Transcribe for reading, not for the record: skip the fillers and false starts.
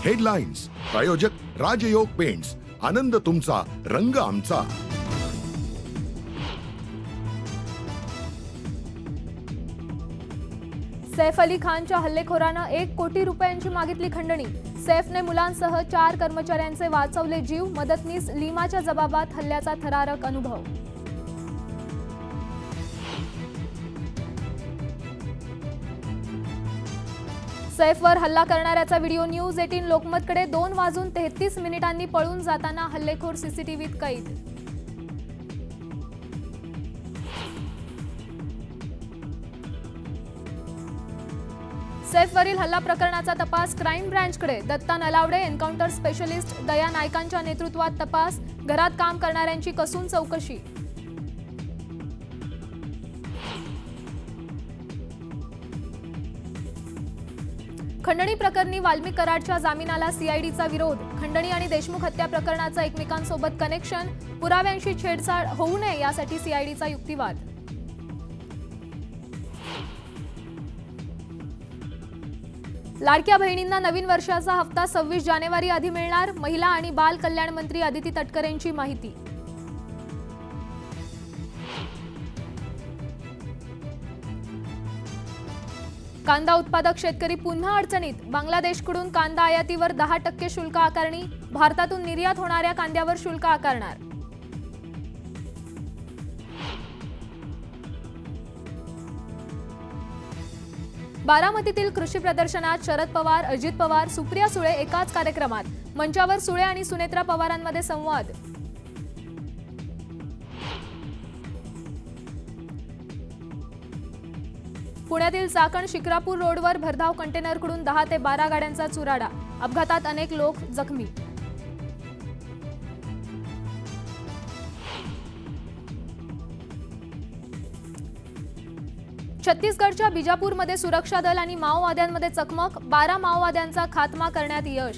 Headlines प्रायोजक राजयोग paints, आनंद तुमचा, रंग आमचा. सैफ अली खानच्या हल्लेखोरानं 1 कोटी रुपयांची मागितली खंडणी. सैफने मुलांसह 4 कर्मचाऱ्यांचे वाचवले जीव. मदतनीस लीमाच्या जबाबात हल्ल्याचा थरारक अनुभव. सैफवर हल्ला करणाऱ्याचा व्हिडिओ. न्यूज 18 लोकमतकडे. 2:33 पळून जाताना हल्लेखोर सीसीटीव्हीत कैद. सैफवरील हल्ला प्रकरणाचा तपास क्राईम ब्रँचकडे. दत्ता नलावडे, एन्काउंटर स्पेशलिस्ट दया नायकांच्या नेतृत्वात तपास. घरात काम करणाऱ्यांची कसून चौकशी. खंडणी प्रकरणी वाल्मिक कराडच्या जामिनाला सीआयडीचा विरोध. खंडणी आणि देशमुख हत्या प्रकरणाचं एकमेकांसोबत कनेक्शन. पुराव्यांशी छेडछाड होऊ नये यासाठी सीआयडीचा युक्तिवाद. लाडक्या बहिणींना नवीन वर्षाचा हप्ता 26 जानेवारी आधी मिळणार. महिला आणि बाल कल्याण मंत्री अदिती तटकरेंची माहिती. कांदा उत्पादक शेतकरी पुन्हा अडचणीत. बांगलादेशकडून कांदा आयातीवर 10% शुल्क आकारणी. भारतातून निर्यात होणाऱ्या कांद्यावर शुल्क आकारणार. बारामतीतील कृषी प्रदर्शनात शरद पवार, अजित पवार, सुप्रिया सुळे एकाच कार्यक्रमात. मंचावर सुळे आणि सुनेत्रा पवारांमध्ये संवाद. पुण्यातील चाकण शिक्रापूर रोडवर भरधाव कंटेनरकडून 10 ते 12 गाड्यांचा चुराडा. अपघातात अनेक लोक जखमी. छत्तीसगडच्या बिजापूरमध्ये सुरक्षा दल आणि माओवाद्यांमध्ये चकमक. 12 माओवाद्यांचा खात्मा करण्यात यश.